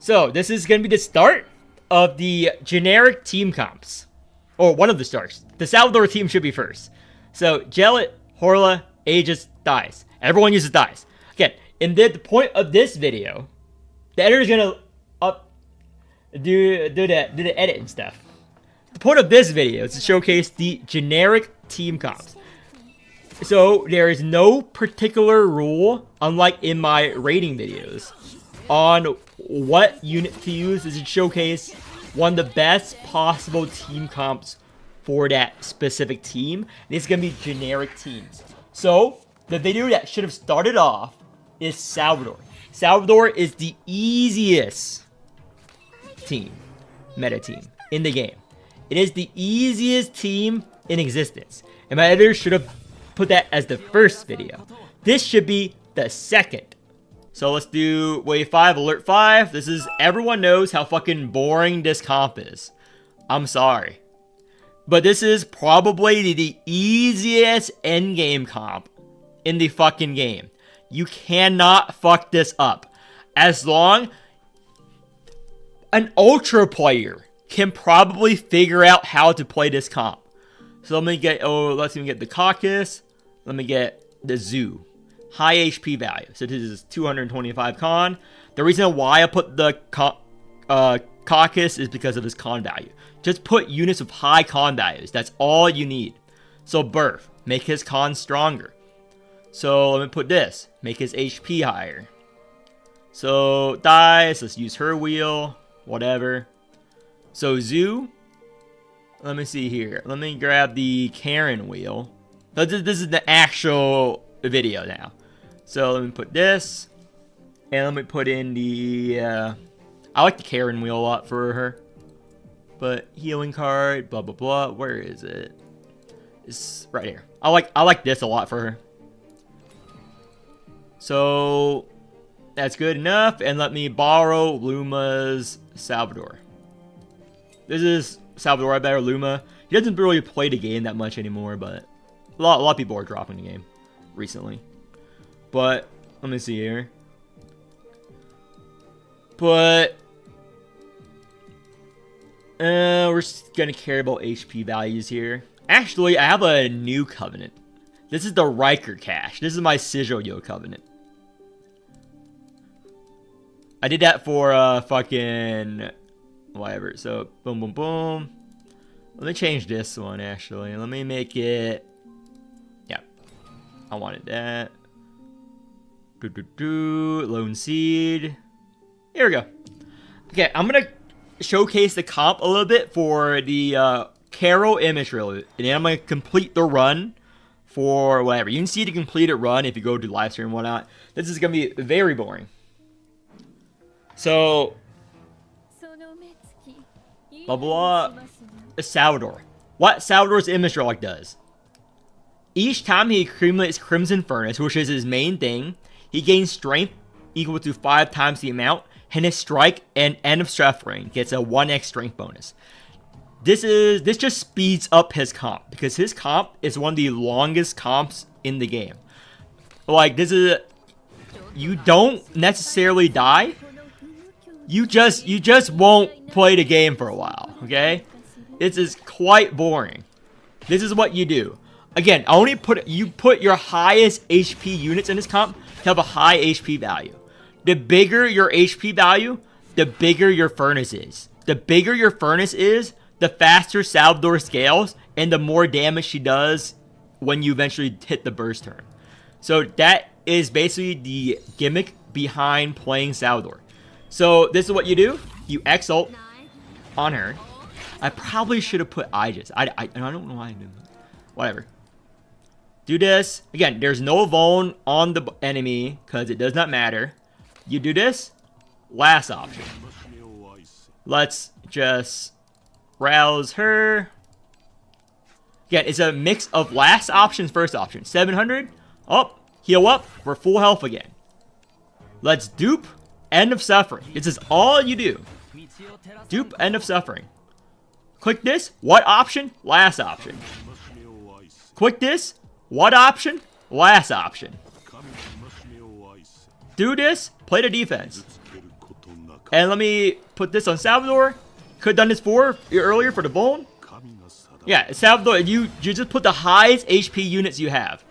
So this is going to be the start of the generic team comps. Or one of the starts. The Salvador team should be first. So Gellet, Horla, Aegis, dies. Everyone uses dies. Again, and the point of this video, the editor is going to do the edit and stuff. The point of this video is to showcase the generic team comps. So there is no particular rule, unlike in my rating videos, on what unit to use. This is showcase one of the best possible team comps for that specific team. And it's going to be generic teams. So the video that should have started off is Salvador. Salvador is the easiest team, meta team, in the game. It is the easiest team in existence. And my editor should have put that as the first video. This should be the second. So let's do wave 5, alert 5. This is, everyone knows how fucking boring this comp is. I'm sorry. But this is probably the easiest endgame comp in the fucking game. You cannot fuck this up. As long an ultra player can probably figure out how to play this comp. So let me get, let's even get the caucus. Let me get the zoo. High HP value. So this is 225 con. The reason why I put the caucus is because of his con value. Just put units with high con values. That's all you need. So birth, make his con stronger. So let me put this, make his HP higher. So dice, let's use her wheel, whatever. So zoo, let me see here. Let me grab the Karen wheel. This is the actual video now. So let me put this, and let me put in the, I like the Karen wheel a lot for her. But healing card, blah, blah, blah. Where is it? It's right here. I like this a lot for her. So that's good enough. And let me borrow Luma's Salvador. This is Salvador, I better Luma. He doesn't really play the game that much anymore, but a lot of people are dropping the game recently. But let me see here. But we're just gonna care about HP values here. Actually, I have a new covenant. This is the Riker cache. This is my Sigil Yo covenant. I did that for fucking whatever. So boom, boom, boom. Let me change this one actually. Let me make it. Yeah, I wanted that. Lone Seed. Here we go. Okay, I'm gonna showcase the comp a little bit for the Carol image reel, and then I'm gonna complete the run for whatever. You can see the completed run if you go to live stream and whatnot. This is gonna be very boring. So blah blah. Salvador. What Salvador's image relic does. Each time he accumulates Crimson Furnace, which is his main thing, he gains strength equal to 5 times the amount, and his strike and end of suffering gets a 1x strength bonus. This just speeds up his comp, because his comp is one of the longest comps in the game. Like, this is, you don't necessarily die. You just won't play the game for a while, okay? This is quite boring. This is what you do. Again, you put your highest HP units in this comp to have a high HP value. The bigger your HP value, the bigger your furnace is. The bigger your furnace is, the faster Salvador scales, and the more damage she does when you eventually hit the burst turn. So that is basically the gimmick behind playing Salvador. So this is what you do. You X-ult on her. I probably should have put Aegis. I don't know why I did that. Whatever. Do this. Again, there's no Vuln on the enemy because it does not matter. You do this. Last option. Let's just rouse her. Again, it's a mix of last options, first option. 700. Oh, heal up. We're full health again. Let's dupe. End of suffering. This is all you do. Dupe end of suffering. Click this. What option? Last option. Click this. What option? Last option. Do this. Play the defense. And let me put this on Salvador. Could have done this earlier for the bone. Yeah, Salvador, you just put the highest HP units you have.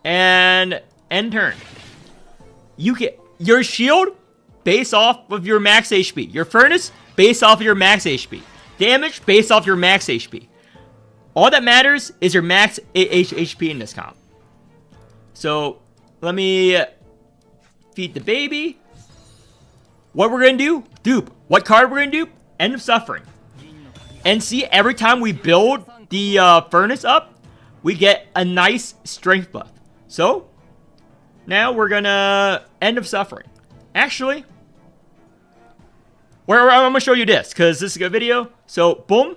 And end turn. You get your shield based off of your max HP. Your furnace based off of your max HP. Damage based off your max HP. All that matters is your max HP in this comp. So, let me feed the baby. What we're going to do? Dupe. What card we're going to dupe? End of Suffering. And see, every time we build the furnace up, we get a nice strength buff. So, now we're going to End of Suffering. Actually, I'm going to show you this, because this is a good video. So, boom.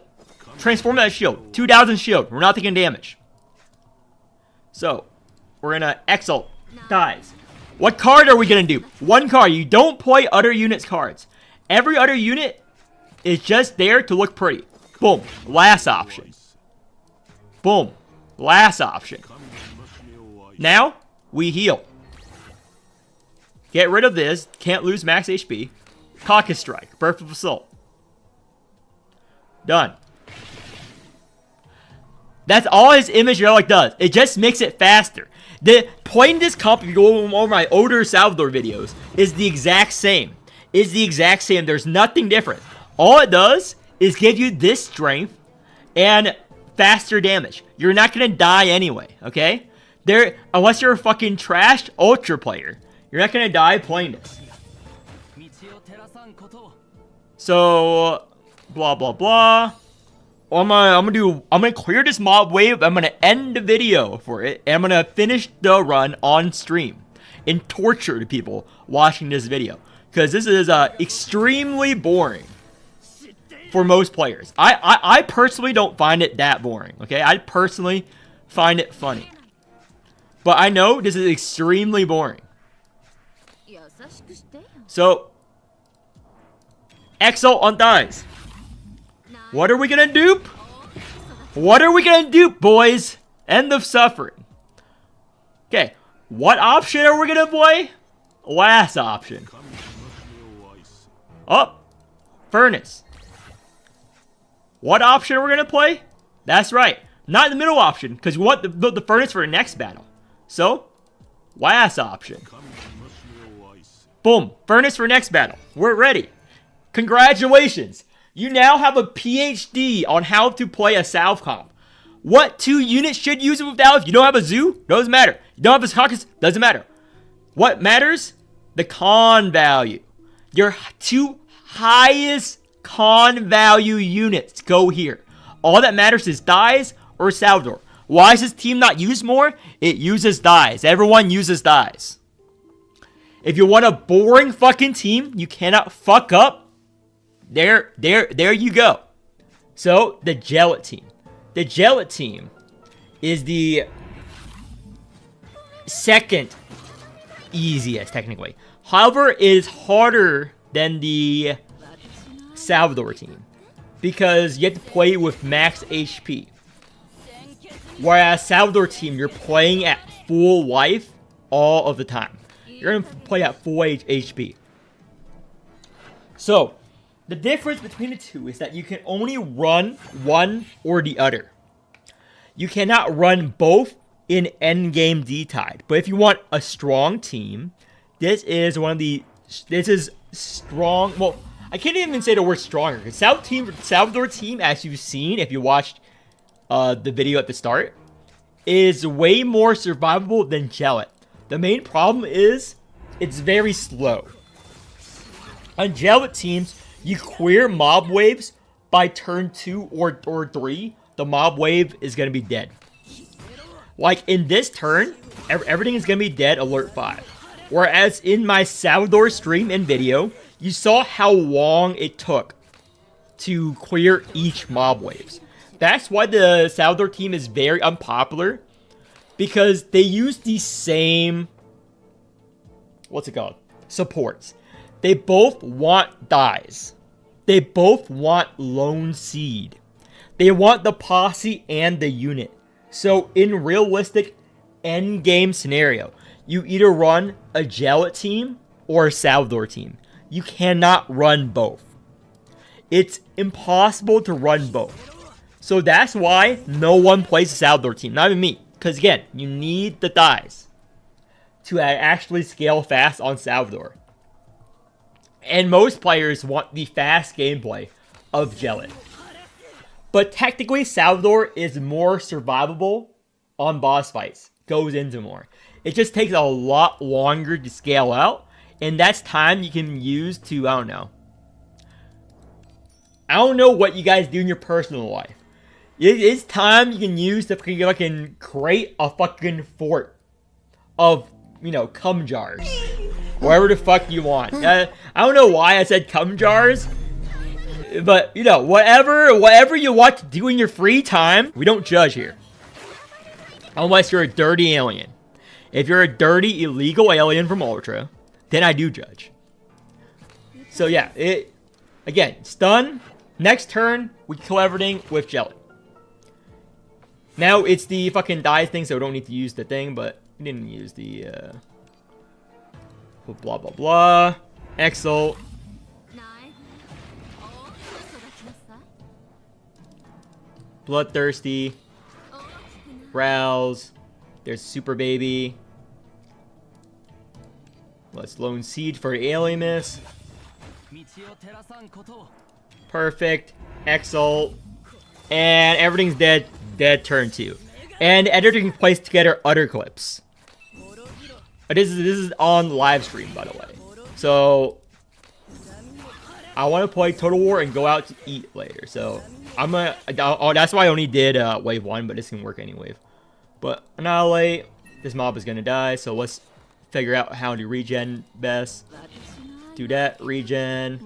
Transform that shield. 2,000 shield. We're not taking damage. So, we're going to Exalt. Dies. What card are we going to do? One card. You don't play other units' cards. Every other unit is just there to look pretty. Boom. Last option. Boom. Last option. Now, we heal. Get rid of this. Can't lose max HP. Caucus Strike. Birth of Assault. Done. That's all his image relic does. It just makes it faster. Playing this comp, if you go over my older Salvador videos, is the exact same. There's nothing different. All it does is give you this strength and faster damage. You're not going to die anyway, okay? Unless you're a fucking trashed ultra player, you're not going to die playing this. So, blah, blah, blah. I'm gonna clear this mob wave. I'm gonna end the video for it, and I'm gonna finish the run on stream and torture the people watching this video, because this is extremely boring for most players. I personally don't find it that boring. Okay, I personally find it funny, but I know this is extremely boring. So, Exalt on dies. What are we gonna dupe? What are we gonna dupe, boys? End of Suffering. Okay, what option are we gonna play? Last option. Oh, Furnace. What option are we gonna play? That's right, not the middle option, because we want the Furnace for the next battle. So, last option. Boom, Furnace for next battle. We're ready. Congratulations. You now have a PhD on how to play a Salve comp. What 2 units should use it without? If you don't have a zoo, doesn't matter. You don't have a caucus, doesn't matter. What matters? The con value. Your 2 highest con value units go here. All that matters is dies or Salvador. Why is this team not used more? It uses dies. Everyone uses dies. If you want a boring fucking team you cannot fuck up, there you go. So, the Gellet team. The Gellet team is the second easiest, technically. However, it is harder than the Salvador team, because you have to play with max HP. Whereas Salvador team, you're playing at full life all of the time. You're going to play at full HP. So, the difference between the two is that you can only run one or the other. You cannot run both in endgame D-Tide. But if you want a strong team, this is strong. Well, I can't even say the word stronger, because Salvador team, as you've seen if you watched the video at the start, is way more survivable than Gellet. The main problem is it's very slow. On Gellet teams, you clear mob waves by turn 2 or 3, the mob wave is going to be dead. Like in this turn, everything is going to be dead alert 5. Whereas in my Salvador stream and video, you saw how long it took to clear each mob waves. That's why the Salvador team is very unpopular, because they use the same, what's it called? Supports. They both want dies. They both want lone seed. They want the posse and the unit. So in realistic endgame scenario, you either run a Gellet team or a Salvador team. You cannot run both. It's impossible to run both. So that's why no one plays the Salvador team, not even me. Because again, you need the dies to actually scale fast on Salvador. And most players want the fast gameplay of Gellet. But technically, Salvador is more survivable on boss fights. Goes into more. It just takes a lot longer to scale out. And that's time you can use to, I don't know what you guys do in your personal life. It's time you can use to fucking create a fucking fort of, cum jars. Wherever the fuck you want. I don't know why I said cum jars. But, whatever you want to do in your free time, we don't judge here. Unless you're a dirty alien. If you're a dirty, illegal alien from Ultra, then I do judge. So yeah, again, stun. Next turn, we kill everything with Gellet. Now it's the fucking die thing, so we don't need to use the thing, but we didn't use the blah blah blah. Exalt. Bloodthirsty. Rouse. There's Super Baby. Let's Lone Siege for Alienus. Perfect. Exalt. And everything's dead. Dead turn 2. And editor can place together other clips. This is on live stream, by the way. So I want to play Total War and go out to eat later. So that's why I only did wave 1, but this can work any wave. But Annihilate. This mob is gonna die, so let's figure out how to regen best. Do that. Regen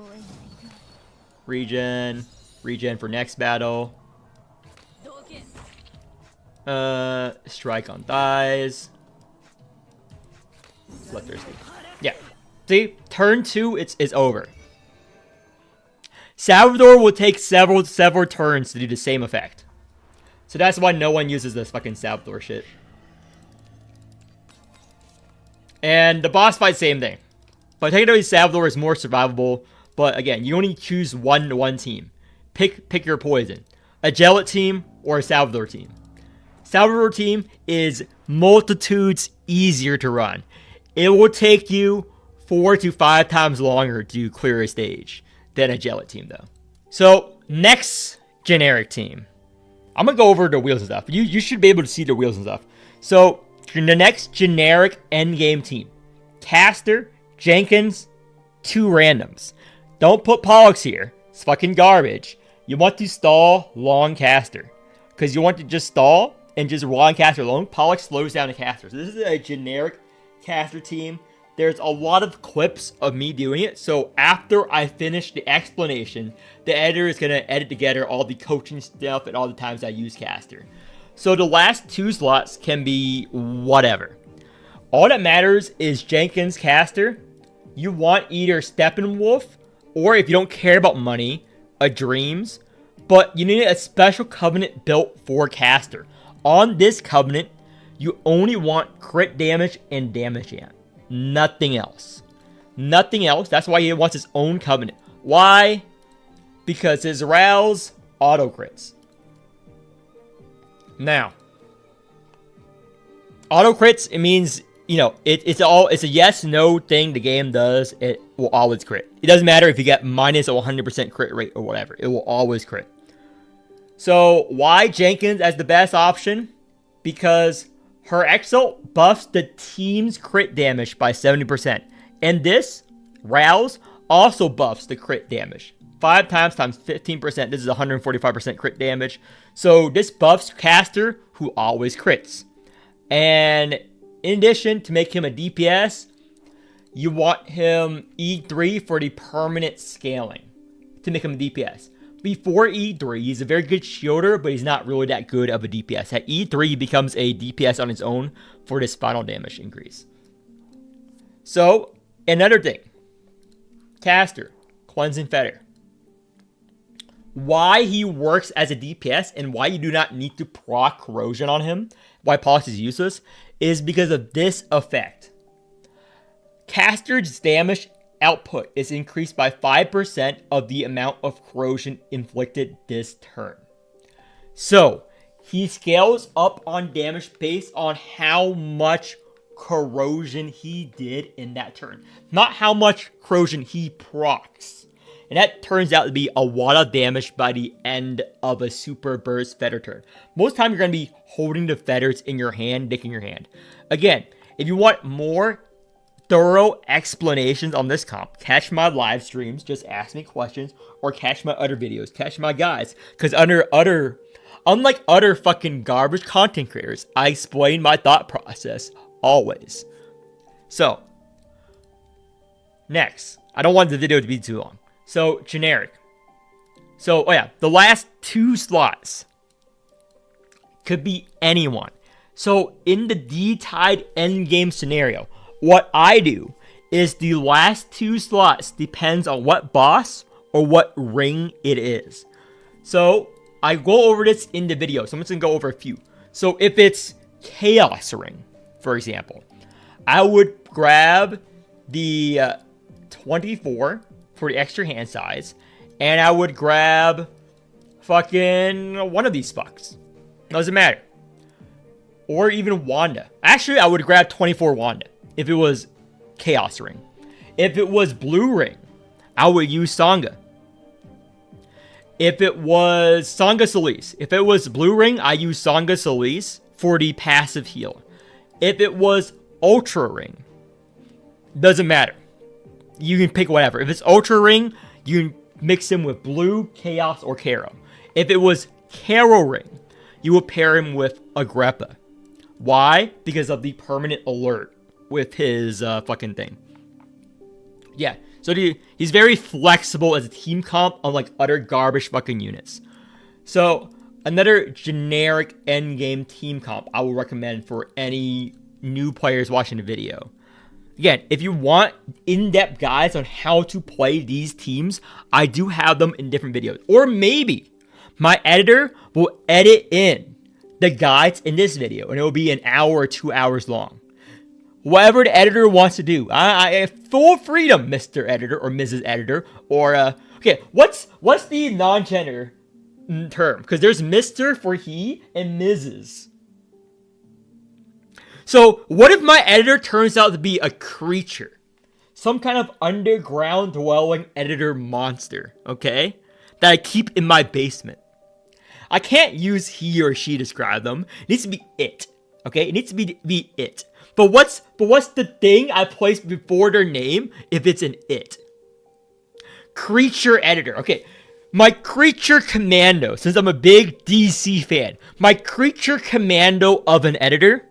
for next battle. Strike on thighs. Bloodthirsty. Yeah. See? Turn 2, it's over. Salvador will take several turns to do the same effect. So that's why no one uses this fucking Salvador shit. And the boss fight, same thing. But technically Salvador is more survivable. But again, you only choose one team. Pick your poison. A Gellet team or a Salvador team. Salvador team is multitudes easier to run. It will take you 4 to 5 times longer to clear a stage than a Gellet team, though. So, next generic team. I'm going to go over the wheels and stuff. You should be able to see the wheels and stuff. So, the next generic endgame team. Caster, Jenkins, 2 randoms. Don't put Pollux here. It's fucking garbage. You want to stall long caster. Because you want to just stall and just long caster alone. Pollux slows down the caster. So this is a generic caster team. There's a lot of clips of me doing it. So after I finish the explanation, the editor is going to edit together all the coaching stuff and all the times I use caster. So the last 2 slots can be whatever. All that matters is Jenkins caster. You want either Steppenwolf, or if you don't care about money, a Dreams. But you need a special covenant built for caster. On this covenant, you only want crit damage and damage amp. Nothing else. Nothing else. That's why he wants his own covenant. Why? Because his rouse auto crits. Now, auto crits, it means, it's a yes/no thing the game does. It will always crit. It doesn't matter if you get minus a 100% crit rate or whatever. It will always crit. So, why Jenkins as the best option? Because her Exalt buffs the team's crit damage by 70%. And this, Rouse, also buffs the crit damage. 5 times 15%. This is 145% crit damage. So this buffs Caster, who always crits. And in addition, to make him a DPS, you want him E3 for the permanent scaling. To make him a DPS. Before E3, he's a very good shielder, but he's not really that good of a DPS. At E3, he becomes a DPS on his own for this final damage increase. So, another thing. Caster, Cleansing Fetter. Why he works as a DPS and why you do not need to proc Corrosion on him, why Pollux is useless, is because of this effect. Caster's damage output is increased by 5% of the amount of corrosion inflicted this turn. So, he scales up on damage based on how much corrosion he did in that turn. Not how much corrosion he procs. And that turns out to be a lot of damage by the end of a super burst feather turn. Most time you're going to be holding the feathers in your hand, dick in your hand. Again, if you want more thorough explanations on this comp, catch my live streams, just ask me questions, or catch my other videos, catch my guys. Because unlike other fucking garbage content creators, I explain my thought process always. So, next. I don't want the video to be too long. So, generic. So, the last 2 slots could be anyone. So, in the D-Tide endgame scenario, what I do is the last 2 slots depends on what boss or what ring it is. So, I go over this in the video, so I'm just going to go over a few. So, if it's Chaos Ring, for example, I would grab the 24 for the extra hand size, and I would grab fucking one of these fucks. Doesn't matter. Or even Wanda. Actually, I would grab 24 Wanda if it was Chaos Ring. If it was Blue Ring, I would use Sangha. If it was Sangha Solis. If it was Blue Ring, I use Sangha Solis for the passive heal. If it was Ultra Ring, doesn't matter. You can pick whatever. If it's Ultra Ring, you can mix him with Blue, Chaos, or Karo. If it was Karo Ring, you would pair him with Agrippa. Why? Because of the permanent alert with his fucking thing. Yeah, so he's very flexible as a team comp, unlike other garbage fucking units. So, another generic endgame team comp I would recommend for any new players watching the video. Again, if you want in-depth guides on how to play these teams, I do have them in different videos. Or maybe my editor will edit in the guides in this video, and it will be an hour or 2 hours long. Whatever the editor wants to do. I have full freedom, Mr. Editor or Mrs. Editor. Or, okay, what's the non-gender term? Because there's Mr. for he and Mrs. So, what if my editor turns out to be a creature? Some kind of underground dwelling editor monster, okay? That I keep in my basement. I can't use he or she to describe them. It needs to be it, okay? It needs to be it. But what's the thing I place before their name if it's an it? Creature editor. Okay, my creature commando, since I'm a big DC fan, my creature commando of an editor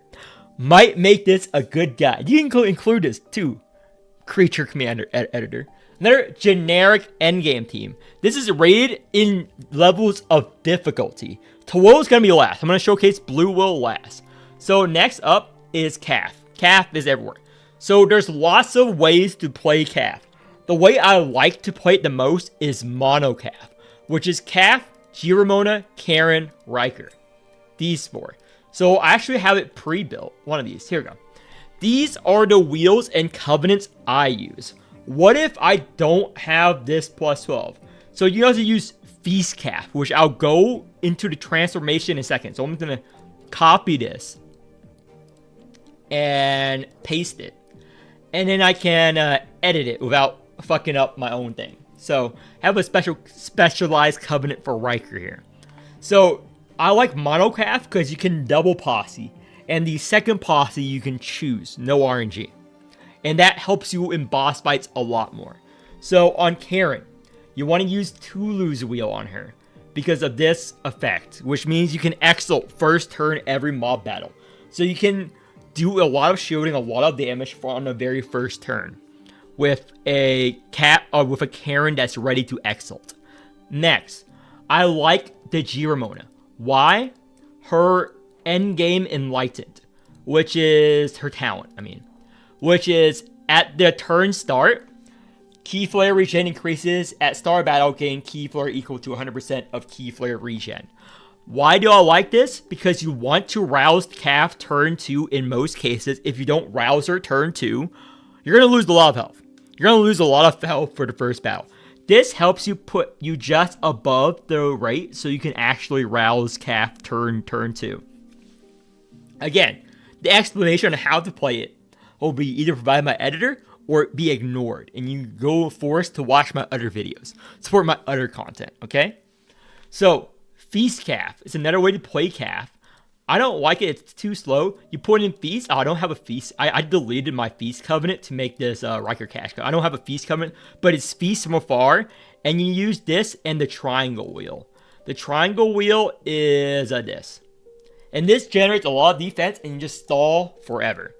might make this a good guide. You can include this too. Creature commander editor. Another generic endgame team. This is rated in levels of difficulty. Tawil is going to be last. I'm going to showcase Blue Will last. So next up is Calf. Calf is everywhere. So there's lots of ways to play Calf. The way I like to play it the most is Mono Calf, which is Calf, Giramona, Karen, Riker. These 4. So I actually have it pre-built. One of these. Here we go. These are the wheels and covenants I use. What if I don't have this plus 12? So you have to use Feast Calf, which I'll go into the transformation in a second. So I'm going to copy this and paste it. And then I can edit it without fucking up my own thing. So I have a specialized covenant for Riker here. So I like Mono Calf because you can double posse. And the second posse you can choose. No RNG. And that helps you in boss fights a lot more. So on Karen, you want to use Tulu's wheel on her because of this effect, which means you can exalt first turn every mob battle. So you can do a lot of shielding, a lot of damage on the very first turn with a Karen that's ready to exalt. Next, I like the Giramona. Why? Her endgame enlightened, which is her talent. Which is at the turn start, Key Flare regen increases. At start battle, gain Key Flare equal to 100% of Key Flare regen. Why do I like this? Because you want to rouse Calf turn 2 in most cases. If you don't rouse her turn 2, you're going to lose a lot of health. You're you're gonna lose a lot of health for the first battle. This helps you put you just above the rate so you can actually rouse Calf turn 2. Again, the explanation on how to play it will be either provided by my editor or be ignored, and you go forced to watch my other videos, support my other content, okay? So, Feast Calf is another way to play Calf. I don't like it, it's too slow. You put in Feast, I don't have a Feast. I deleted my Feast Covenant to make this Riker Cash. I don't have a Feast Covenant, but it's Feast from afar, and you use this and the Triangle Wheel. The Triangle Wheel is this. And this generates a lot of defense, and you just stall forever.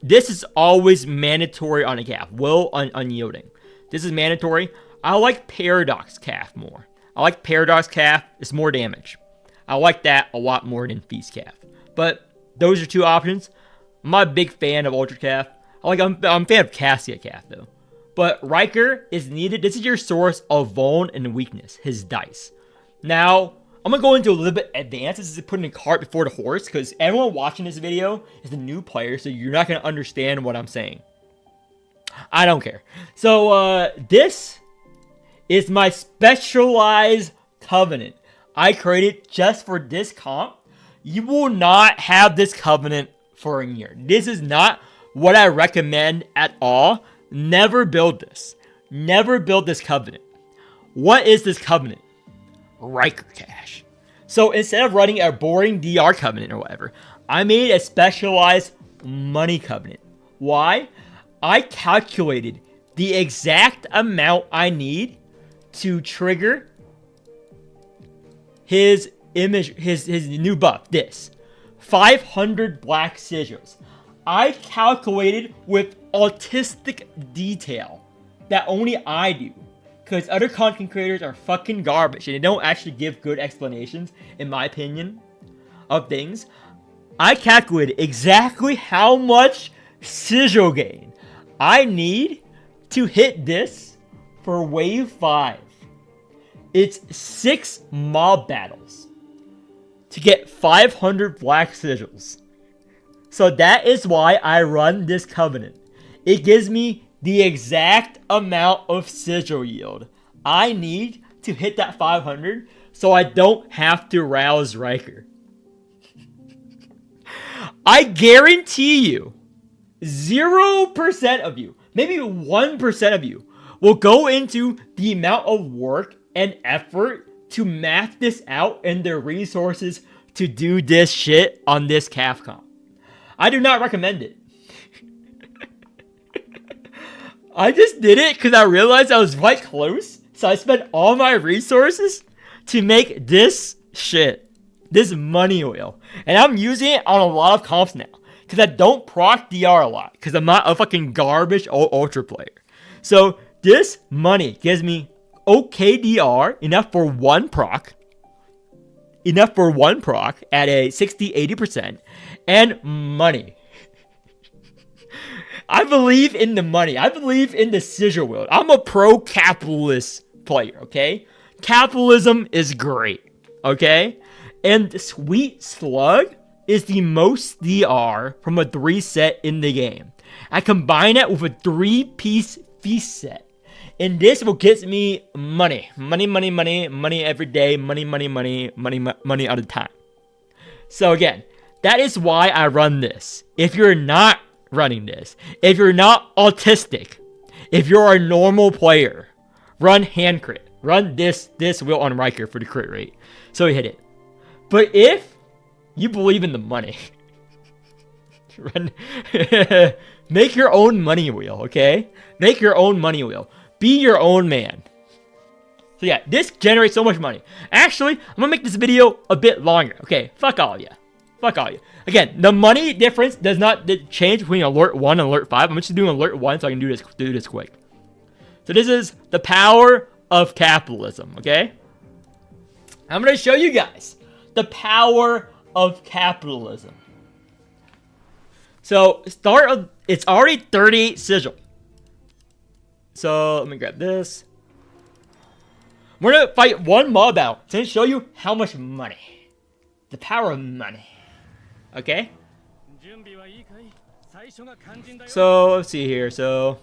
This is always mandatory on a Calf, will unyielding. This is mandatory. I like Paradox Calf more. I like Paradox Calf, it's more damage. I like that a lot more than Feast Calf. But those are two options. I'm not a big fan of Ultra Calf. I'm a fan of Cassia Calf though. But Riker is needed. This is your source of vuln and weakness, his dice. Now, I'm going to go into a little bit advanced. This is putting the cart before the horse, because everyone watching this video is a new player, so you're not going to understand what I'm saying. I don't care. So, this is my specialized covenant. I created just for this comp. You will not have this covenant for a year. This is not what I recommend at all. Never build this. Never build this covenant. What is this covenant? Riker Cash. So instead of running a boring DR covenant or whatever, I made a specialized money covenant. Why? I calculated the exact amount I need to trigger his image, his new buff, this 500 black sigils. I calculated with autistic detail that only I do, because other content creators are fucking garbage and they don't actually give good explanations, in my opinion, of things. I calculated exactly how much sigil gain I need to hit this for wave 5. It's 6 mob battles to get 500 black sigils. So that is why I run this covenant. It gives me the exact amount of sigil yield I need to hit that 500, so I don't have to rouse Riker. I guarantee you, 0% of you, maybe 1% of you, will go into the amount of work and effort to map this out and the resources to do this shit on this calf comp. I do not recommend it. I just did it because I realized I was quite close, so I spent all my resources to make this shit, this money wheel, and I'm using it on a lot of comps now because I don't proc DR a lot because I'm not a fucking garbage ultra player. So this money gives me okay DR, enough for one proc at a 60-80%, and money. I believe in the money. I believe in the sigil world. I'm a pro-capitalist player, okay? Capitalism is great, okay? And Sweet Slug is the most DR from a 3 set in the game. I combine it with a 3-piece feast set. And this will get me money. Money every day. Money all the time. So again, that is why I run this. If you're not running this, if you're not autistic, if you're a normal player, run hand crit. Run this wheel on Riker for the crit rate. So we hit it. But if you believe in the money, run make your own money wheel, okay? Make your own money wheel. Be your own man. So yeah, this generates so much money. Actually, I'm gonna make this video a bit longer. Okay, fuck all of you. Fuck all of you. Again, the money difference does not change between alert 1 and alert 5. I'm just doing alert 1 so I can do this quick. So this is the power of capitalism, okay? I'm gonna show you guys the power of capitalism. So it's already 38 sigil. So let me grab this. We're gonna fight one mob out to show you how much money. The power of money. Okay? So let's see here. So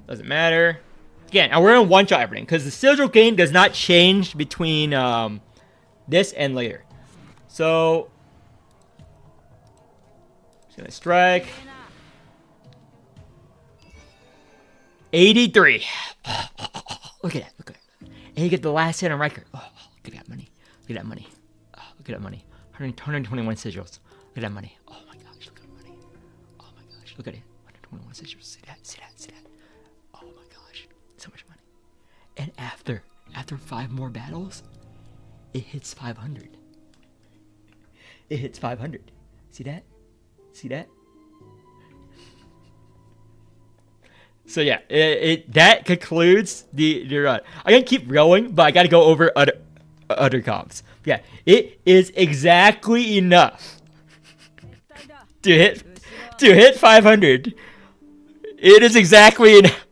Doesn't matter. Again, and we're gonna one-shot everything because the sigil gain does not change between this and later. So just gonna strike. 83. Look at that. Look at that. And you get the last hit on record. Oh, look at that money. Look at that money. Oh, look at that money. 121 sigils. Look at that money. Oh my gosh. Look at that money. Oh my gosh. Look at it. 121 sigils. See that? See that? See that? Oh my gosh. So much money. And after 5 more battles, it hits 500. It hits 500. See that? See that? So yeah, that concludes the run. I gotta keep going, but I gotta go over other comps. Yeah, it is exactly enough to hit 500. It is exactly enough.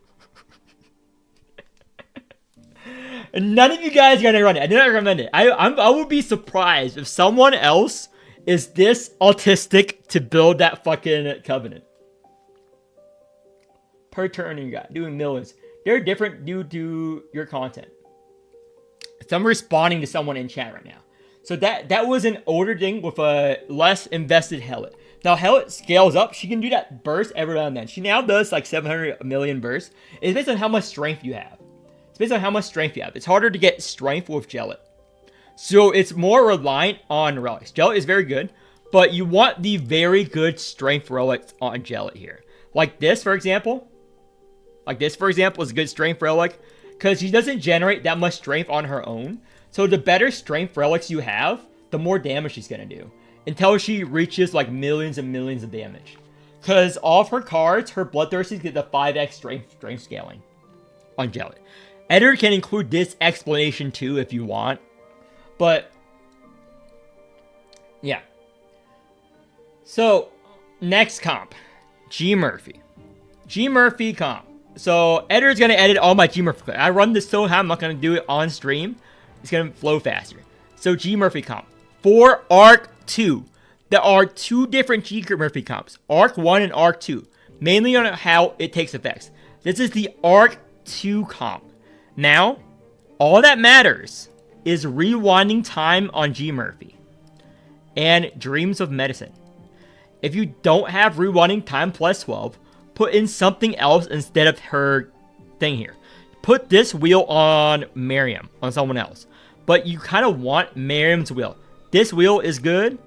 None of you guys are gonna run it. I do not recommend it. I would be surprised if someone else is this autistic to build that fucking covenant. Per turn you got, doing millions. They're different due to your content. So I'm responding to someone in chat right now. So that was an older thing with a less invested Gellet. Now Gellet scales up. She can do that burst every now and then. She now does like 700 million bursts. It's based on how much strength you have. It's based on how much strength you have. It's harder to get strength with Gellet. So it's more reliant on relics. Gellet is very good, but you want the very good strength relics on Gellet here. Like this, for example. Like this, for example, is a good strength relic because she doesn't generate that much strength on her own. So the better strength relics you have, the more damage she's going to do until she reaches like millions and millions of damage. Because off her cards, her Bloodthirsties get the 5x strength scaling on Gellet. Editor can include this explanation too if you want. But, yeah. So, next comp. G Murphy. G Murphy comp. So, editor's going to edit all my G Murphy. I run this so high, I'm not going to do it on stream. It's going to flow faster. So, G Murphy comp. For Arc 2, there are 2 different G Murphy comps. Arc 1 and Arc 2. Mainly on how it takes effects. This is the Arc 2 comp. Now, all that matters is rewinding time on G Murphy. And Dreams of Medicine. If you don't have rewinding time plus 12, put in something else instead of her thing here. Put this wheel on Miriam, on someone else. But you kind of want Miriam's wheel. This wheel is good,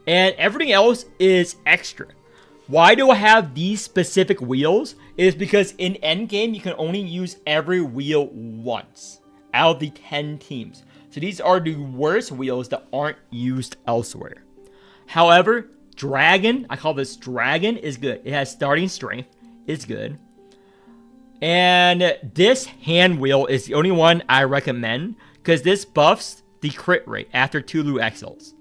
and everything else is extra. Why do I have these specific wheels? It is because in Endgame, you can only use every wheel once out of the 10 teams. So these are the worst wheels that aren't used elsewhere. However, Dragon, I call this Dragon, is good. It has starting strength. It's good. And this hand wheel is the only one I recommend because this buffs the crit rate after Tulu Exils.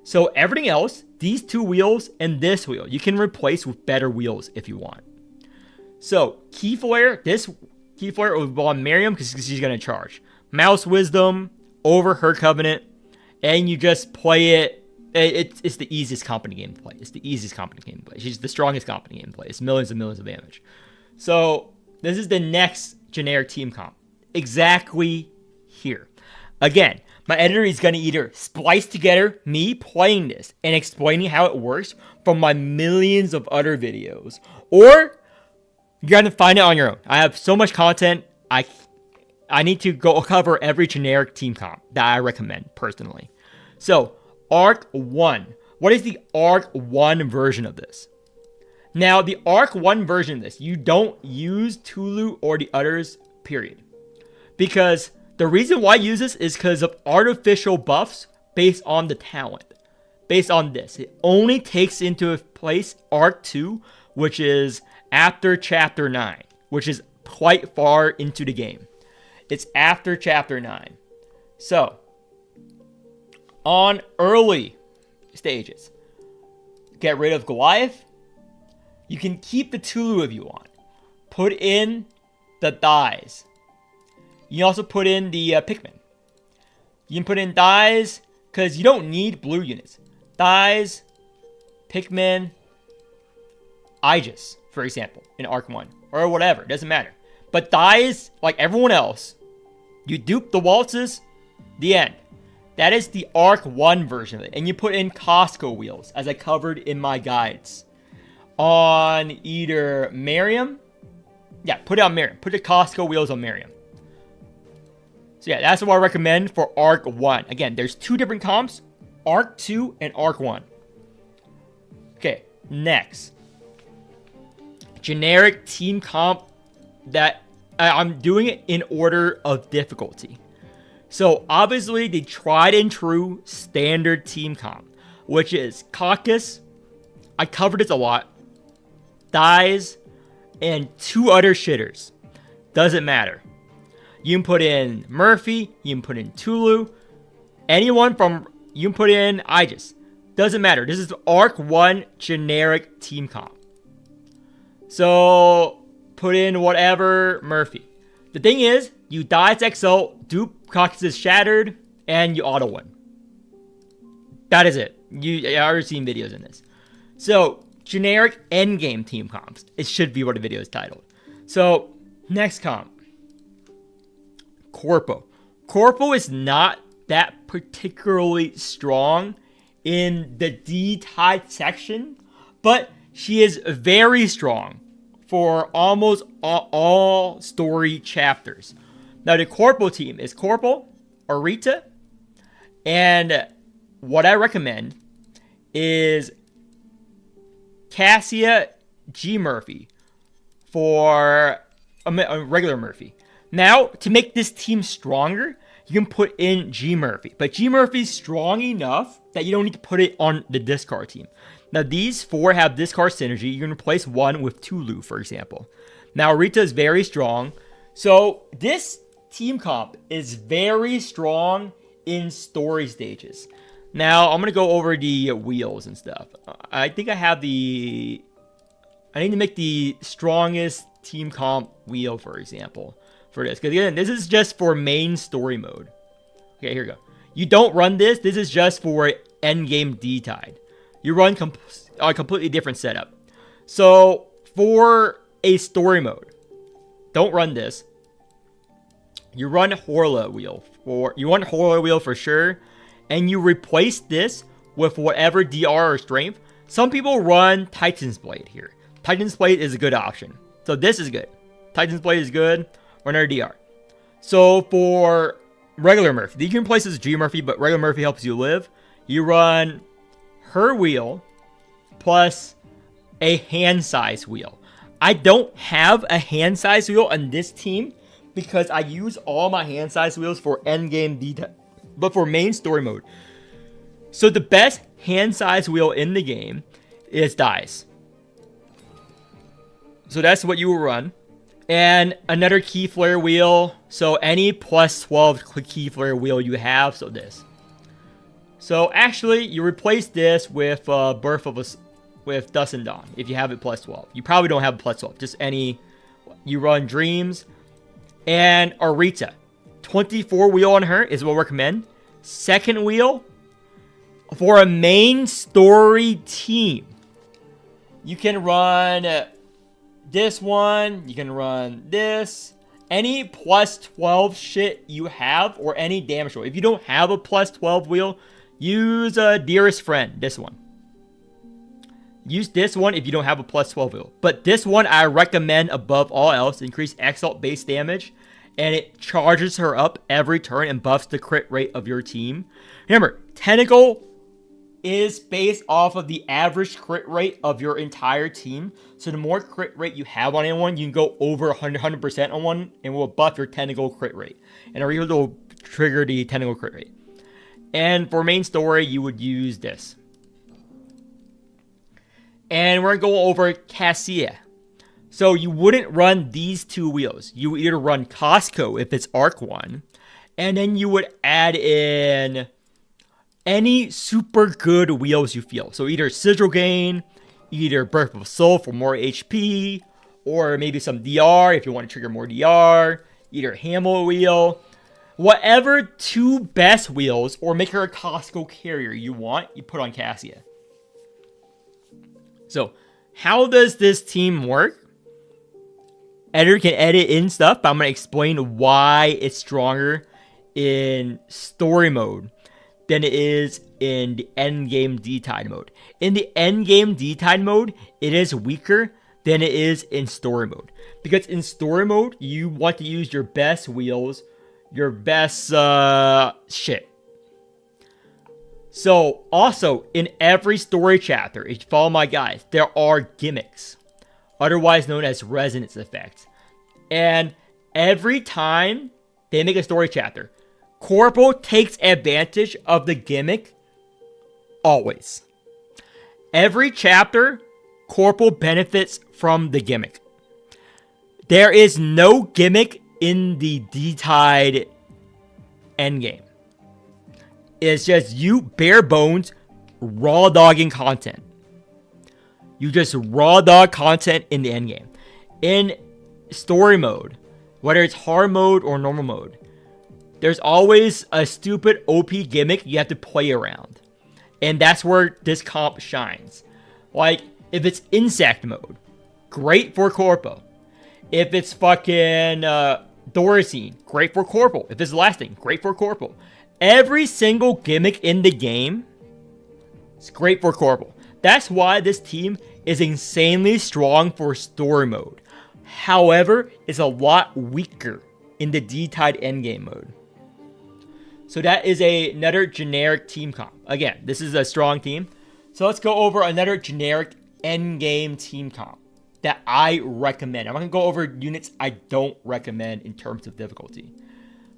So everything else, these 2 wheels and this wheel, you can replace with better wheels if you want. So Key Flare, this Key Flare will go on Miriam because she's going to charge. Mouse Wisdom over her Covenant, and you just play it. It's the easiest comp in the game to play. It's the easiest comp in the game to play. She's the strongest comp in the game to play. It's millions and millions of damage. So this is the next generic team comp. Exactly here. Again, my editor is going to either splice together me playing this and explaining how it works from my millions of other videos, or you're going to find it on your own. I have so much content, I need to go cover every generic team comp that I recommend personally. So, Arc 1. What is the Arc 1 version of this? Now, the Arc 1 version of this, you don't use Tulu or the others, period. Because the reason why I use this is because of artificial buffs based on the talent. Based on this. It only takes into place Arc 2, which is after Chapter 9, which is quite far into the game. It's after Chapter 9. So, on early stages, get rid of Goliath. You can keep the Tulu if you want. Put in the Thighs. You can also put in the Pikmin. You can put in Thighs because you don't need blue units. Thighs, Pikmin, Aegis, for example, in Arc 1. Or whatever, it doesn't matter. But dies like everyone else. You dupe the waltzes, the end. That is the Arc 1 version of it. And you put in Costco wheels, as I covered in my guides. On either Miriam. Yeah, put it on Miriam. Put the Costco wheels on Miriam. So yeah, that's what I recommend for Arc 1. Again, there's 2 different comps. Arc 2 and Arc 1. Okay, next. Generic team comp that I'm doing it in order of difficulty. So obviously the tried and true standard team comp, which is Caucus. I covered this a lot. Dies and 2 other shitters. Doesn't matter. You can put in Murphy. You can put in Tulu. Anyone from... You can put in Aegis. Doesn't matter. This is Arc 1 generic team comp. So, put in whatever Murphy. The thing is, you die its XL, dupe Caucus is shattered, and you auto win. That is it. I've already seen videos in this. So, generic endgame team comps. It should be what the video is titled. So, next comp. Corpal. Corpal is not that particularly strong in the D-type section, but she is very strong for almost all story chapters. Now, the Corpal team is Corpal, Arita, and what I recommend is Cassia G. Murphy for a regular Murphy. Now, to make this team stronger, you can put in G. Murphy. But G. Murphy's strong enough that you don't need to put it on the discard team. Now, these 4 have discard synergy. You can replace 1 with Tulu, for example. Now, Rita is very strong. So, this team comp is very strong in story stages. Now, I'm going to go over the wheels and stuff. I think I have the... I need to make the strongest team comp wheel, for example, for this. Because, again, this is just for main story mode. Okay, here we go. You don't run this. This is just for endgame D-Tide. You run a completely different setup. So, for a story mode, don't run this. You run Horla wheel. You run Horla wheel for sure. And you replace this with whatever DR or strength. Some people run Titan's Blade here. Titan's Blade is a good option. So, this is good. Titan's Blade is good. Or another DR. So, for regular Murphy, you can replace this as G Murphy, but regular Murphy helps you live. You run her wheel plus a hand size wheel. I don't have a hand size wheel on this team because I use all my hand size wheels for endgame detail, but for main story mode. So the best hand size wheel in the game is Dice. So that's what you will run. And another key flare wheel. So any plus 12 key flare wheel you have. So this. So actually, you replace this with with Dust and Dawn if you have it plus 12. You probably don't have a plus 12. Just any. You run Dreams. And Arita. 24 wheel on her is what I recommend. Second wheel. For a main story team. You can run this one. You can run this. Any plus 12 shit you have. Or any damage wheel. If you don't have a plus 12 wheel. Use Dearest Friend, this one. Use this one if you don't have a plus 12 wheel. But this one I recommend above all else. Increase Exalt base damage. And it charges her up every turn and buffs the crit rate of your team. Remember, Tentacle is based off of the average crit rate of your entire team. So the more crit rate you have on anyone, you can go over 100% on one. And will buff your Tentacle crit rate. And Ariel will trigger the Tentacle crit rate. And for main story, you would use this. And we're going to go over Cassia. So you wouldn't run these 2 wheels. You would either run Costco if it's Arc 1. And then you would add in any super good wheels you feel. So either Sigil Gain, either Birth of Soul for more HP, or maybe some DR if you want to trigger more DR, either Hamel wheel. Whatever 2 best wheels, or make her a Costco carrier you want, you put on Cassia. So, how does this team work? Editor can edit in stuff, but I'm going to explain why it's stronger in story mode than it is in the endgame D-Tide mode. In the endgame D-Tide mode, it is weaker than it is in story mode. Because in story mode, you want to use your best wheels, your best shit. So, also, in every story chapter, if you follow my guides, there are gimmicks, otherwise known as resonance effects. And every time they make a story chapter, Corpal takes advantage of the gimmick, always. Every chapter, Corpal benefits from the gimmick. There is no gimmick in the D-Tide endgame. It's just you bare bones raw dogging content. You just raw dog content in the endgame. In story mode, whether it's hard mode or normal mode, there's always a stupid OP gimmick you have to play around. And that's where this comp shines. Like, if it's insect mode, great for Corpo. If it's fucking Doricine, great for Corpal. If it's lasting, great for Corpal. Every single gimmick in the game is great for Corpal. That's why this team is insanely strong for story mode. However, it's a lot weaker in the D-Tide endgame mode. So that is another generic team comp. Again, this is a strong team. So let's go over another generic endgame team comp that I recommend. I'm not going to go over units I don't recommend in terms of difficulty.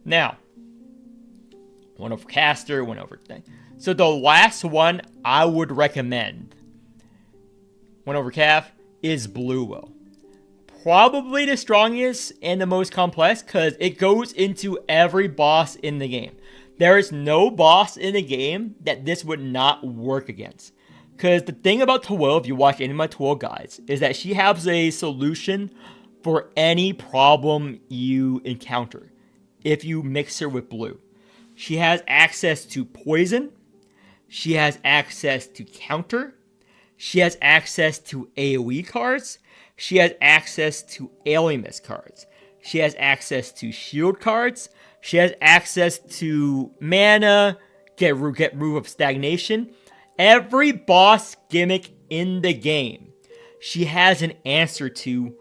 Now, one over caster, one over thing. So the last one I would recommend, one over calf, is Blue Will. Probably the strongest and the most complex because it goes into every boss in the game. There is no boss in the game that this would not work against. Because the thing about Tawil, if you watch any of my Tawil guides, is that she has a solution for any problem you encounter if you mix her with blue. She has access to poison. She has access to counter. She has access to AoE cards. She has access to Alimus cards. She has access to shield cards. She has access to mana, get rid of stagnation. Every boss gimmick in the game, she has an answer to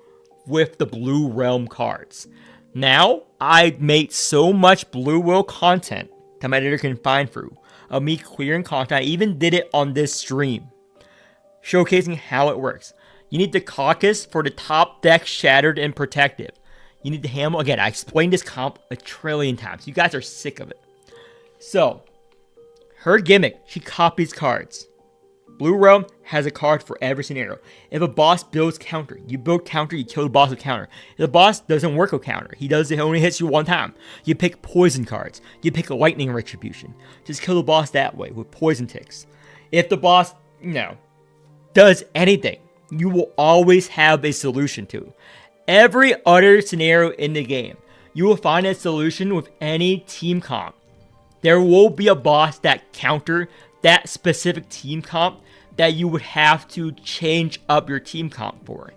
with the Blue Realm cards. Now, I made so much Blue Will content that my editor can find through of me clearing content. I even did it on this stream, showcasing how it works. You need the caucus for the top deck shattered and protective. You need the Hamel. Again, I explained this comp a trillion times. You guys are sick of it. So, her gimmick, she copies cards. Blue Realm has a card for every scenario. If a boss builds counter, you build counter, you kill the boss with counter. If the boss doesn't work with counter, he only hits you one time. You pick poison cards. You pick a lightning retribution. Just kill the boss that way with poison ticks. If the boss, does anything, you will always have a solution to. Every other scenario in the game, you will find a solution with any team comp. There will be a boss that counter that specific team comp that you would have to change up your team comp for.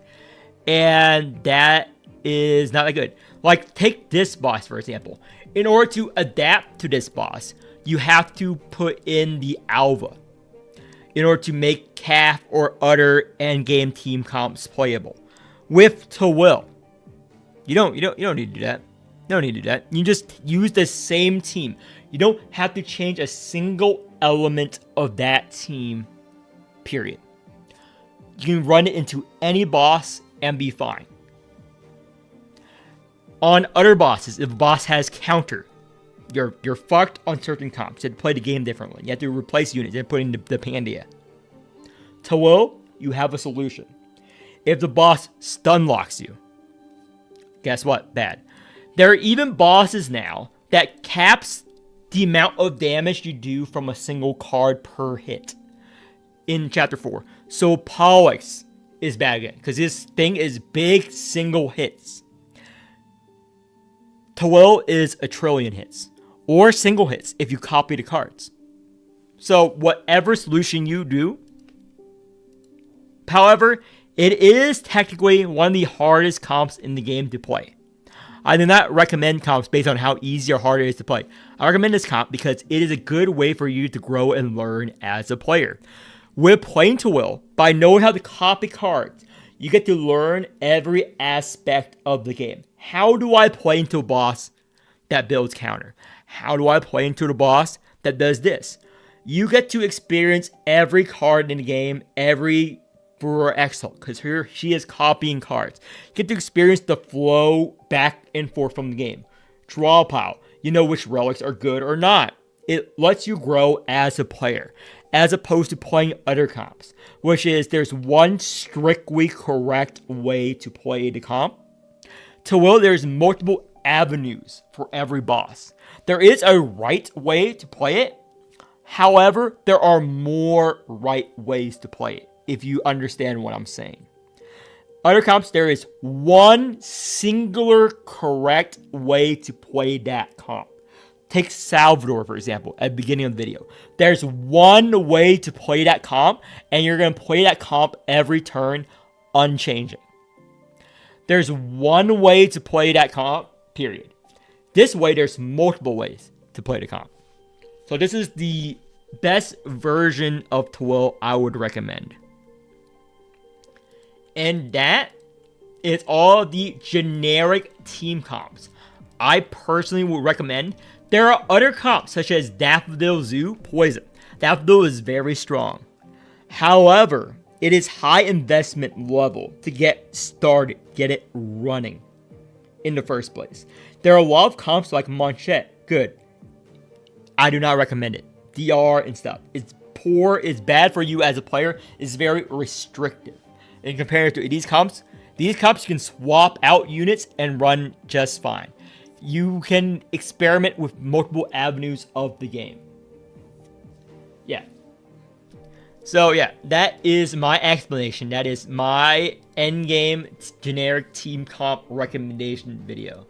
And that is not that good. Like, take this boss, for example. In order to adapt to this boss, you have to put in the Alva in order to make calf or other endgame team comps playable. With Tawil, you don't need to do that. You don't need to do that. You just use the same team. You don't have to change a single element of that team, period. You can run it into any boss and be fine. On other bosses, if a boss has counter, you're fucked on certain comps. You have to play the game differently. You have to replace units and put in the Pandia. Tawil, you have a solution. If the boss stun locks you, guess what? Bad. There are even bosses now that caps the amount of damage you do from a single card per hit in Chapter 4. So Pollux is bad again, because this thing is big single hits. Tawil is a trillion hits, or single hits if you copy the cards. So whatever solution you do, However, it is technically one of the hardest comps in the game to play. I do not recommend comps based on how easy or hard it is to play. I recommend this comp because it is a good way for you to grow and learn as a player. With playing to will, by knowing how to copy cards, you get to learn every aspect of the game. How do I play into a boss that builds counter? How do I play into the boss that does this? You get to experience every card in the game, every for Exalt, because here she is copying cards. You get to experience the flow back and forth from the game. Draw pile, you know which relics are good or not. It lets you grow as a player, as opposed to playing other comps, which is there's one strictly correct way to play the comp. To will, there's multiple avenues for every boss. There is a right way to play it. However, there are more right ways to play it, if you understand what I'm saying. Other comps, there is one singular correct way to play that comp. Take Salvador, for example, at the beginning of the video. There's one way to play that comp, and you're going to play that comp every turn unchanging. There's one way to play that comp, period. This way, there's multiple ways to play the comp. So this is the best version of Twill I would recommend. And that is all the generic team comps I personally would recommend. There are other comps such as Daffodil Zoo Poison. Daffodil is very strong. However, it is high investment level to get started, get it running in the first place. There are a lot of comps like Manchette. Good. I do not recommend it. DR and stuff. It's poor, it's bad for you as a player, it's very restrictive. And compared to these comps you can swap out units and run just fine. You can experiment with multiple avenues of the game. Yeah. So yeah, that is my explanation. That is my endgame generic team comp recommendation video.